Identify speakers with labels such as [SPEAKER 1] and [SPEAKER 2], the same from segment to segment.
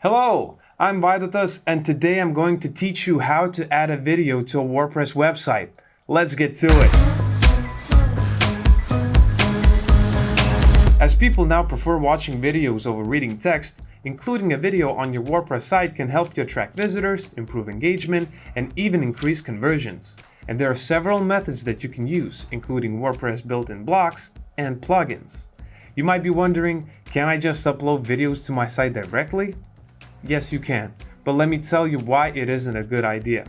[SPEAKER 1] Hello, I'm Vaidotas and today I'm going to teach you how to add a video to a WordPress website. Let's get to it. As people now prefer watching videos over reading text, including a video on your WordPress site can help you attract visitors, improve engagement, and even increase conversions. And there are several methods that you can use, including WordPress built-in blocks and plugins. You might be wondering, can I just upload videos to my site directly? Yes, you can, but let me tell you why it isn't a good idea.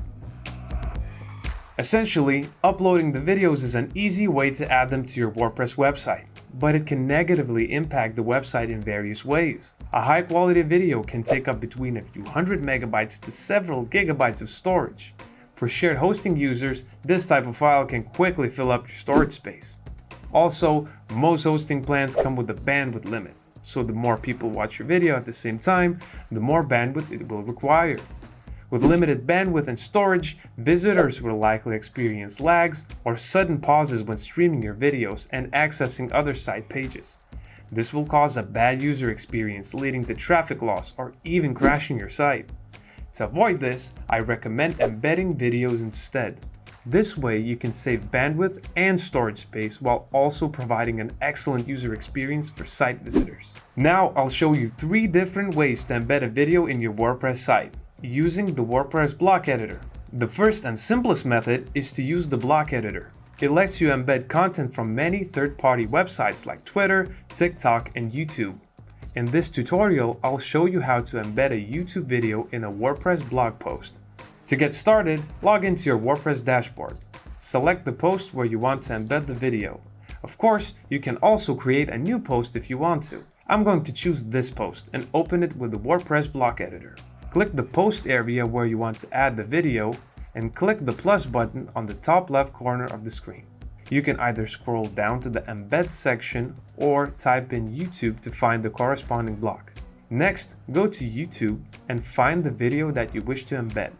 [SPEAKER 1] Essentially, uploading the videos is an easy way to add them to your WordPress website, but it can negatively impact the website in various ways. A high-quality video can take up between a few hundred megabytes to several gigabytes of storage. For shared hosting users, this type of file can quickly fill up your storage space. Also, most hosting plans come with a bandwidth limit. So the more people watch your video at the same time, the more bandwidth it will require. With limited bandwidth and storage, visitors will likely experience lags or sudden pauses when streaming your videos and accessing other site pages. This will cause a bad user experience, leading to traffic loss or even crashing your site. To avoid this, I recommend embedding videos instead. This way you can save bandwidth and storage space while also providing an excellent user experience for site visitors. Now I'll show you 3 different ways to embed a video in your WordPress site using the WordPress block editor. The first and simplest method is to use the block editor. It lets you embed content from many third-party websites like Twitter, TikTok, and YouTube. In this tutorial, I'll show you how to embed a YouTube video in a WordPress blog post. To get started, log into your WordPress dashboard. Select the post where you want to embed the video. Of course, you can also create a new post if you want to. I'm going to choose this post and open it with the WordPress block editor. Click the post area where you want to add the video and click the plus button on the top left corner of the screen. You can either scroll down to the Embed section or type in YouTube to find the corresponding block. Next, go to YouTube and find the video that you wish to embed.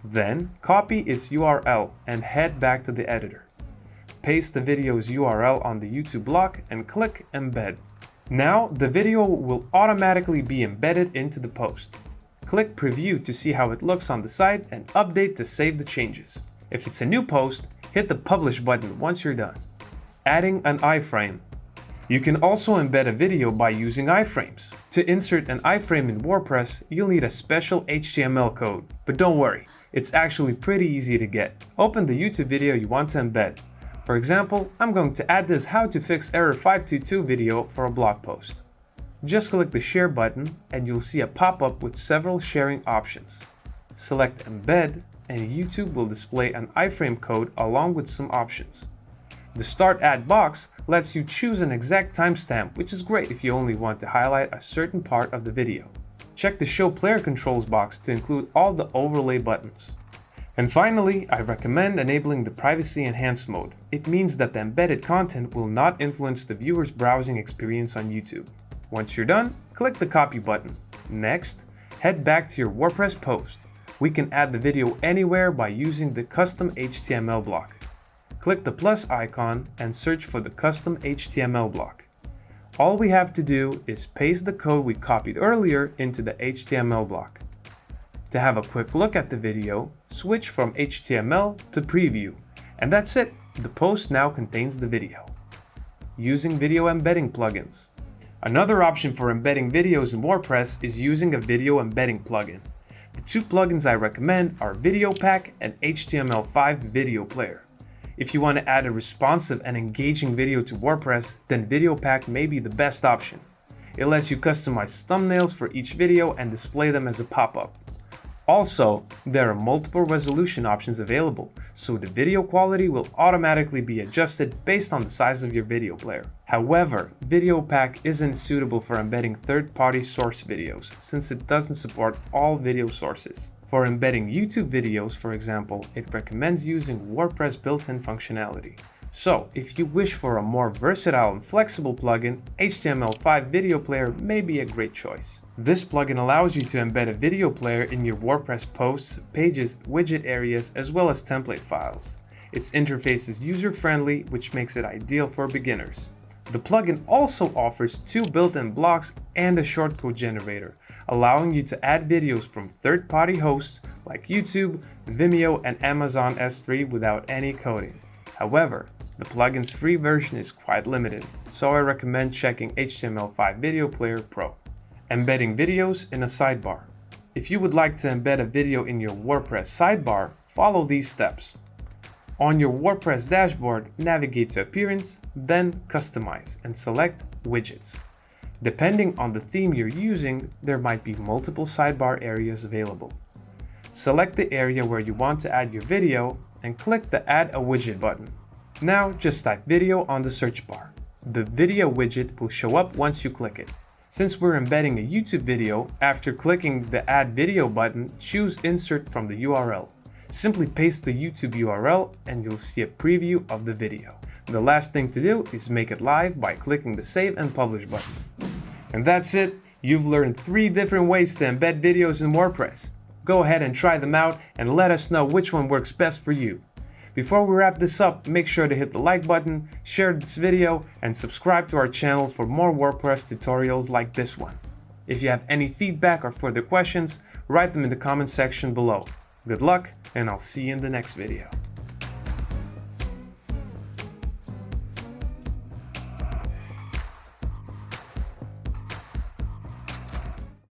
[SPEAKER 1] Then, copy its URL and head back to the editor. Paste the video's URL on the YouTube block and click Embed. Now, the video will automatically be embedded into the post. Click Preview to see how it looks on the site and Update to save the changes. If it's a new post, hit the Publish button once you're done. Adding an iframe. You can also embed a video by using iframes. To insert an iframe in WordPress, you'll need a special HTML code. But don't worry, it's actually pretty easy to get. Open the YouTube video you want to embed. For example, I'm going to add this How to Fix Error 522 video for a blog post. Just click the Share button and you'll see a pop-up with several sharing options. Select Embed and YouTube will display an iframe code along with some options. The Start Ad box lets you choose an exact timestamp, which is great if you only want to highlight a certain part of the video. Check the Show Player Controls box to include all the overlay buttons. And finally, I recommend enabling the Privacy Enhanced mode. It means that the embedded content will not influence the viewer's browsing experience on YouTube. Once you're done, click the Copy button. Next, head back to your WordPress post. We can add the video anywhere by using the Custom HTML block. Click the plus icon and search for the Custom HTML block. All we have to do is paste the code we copied earlier into the HTML block. To have a quick look at the video, switch from HTML to Preview. And that's it, the post now contains the video. Using video embedding plugins. Another option for embedding videos in WordPress is using a video embedding plugin. The 2 plugins I recommend are Video Pack and HTML5 Video Player. If you want to add a responsive and engaging video to WordPress, then Video Pack may be the best option. It lets you customize thumbnails for each video and display them as a pop-up. Also, there are multiple resolution options available, so the video quality will automatically be adjusted based on the size of your video player. However, Video Pack isn't suitable for embedding third-party source videos, since it doesn't support all video sources. For embedding YouTube videos, for example, it recommends using WordPress built-in functionality. So, if you wish for a more versatile and flexible plugin, HTML5 Video Player may be a great choice. This plugin allows you to embed a video player in your WordPress posts, pages, widget areas, as well as template files. Its interface is user-friendly, which makes it ideal for beginners. The plugin also offers 2 built-in blocks and a shortcode generator, allowing you to add videos from third-party hosts like YouTube, Vimeo, and Amazon S3 without any coding. However, the plugin's free version is quite limited, so I recommend checking HTML5 Video Player Pro. Embedding videos in a sidebar. If you would like to embed a video in your WordPress sidebar, follow these steps. On your WordPress dashboard, navigate to Appearance, then Customize, and select Widgets. Depending on the theme you're using, there might be multiple sidebar areas available. Select the area where you want to add your video and click the Add a Widget button. Now just type video on the search bar. The video widget will show up once you click it. Since we're embedding a YouTube video, after clicking the Add Video button, choose Insert from the URL. Simply paste the YouTube URL and you'll see a preview of the video. The last thing to do is make it live by clicking the Save and Publish button. And that's it. You've learned 3 different ways to embed videos in WordPress. Go ahead and try them out and let us know which one works best for you. Before we wrap this up, make sure to hit the like button, share this video, and subscribe to our channel for more WordPress tutorials like this one. If you have any feedback or further questions, write them in the comment section below. Good luck, and I'll see you in the next video.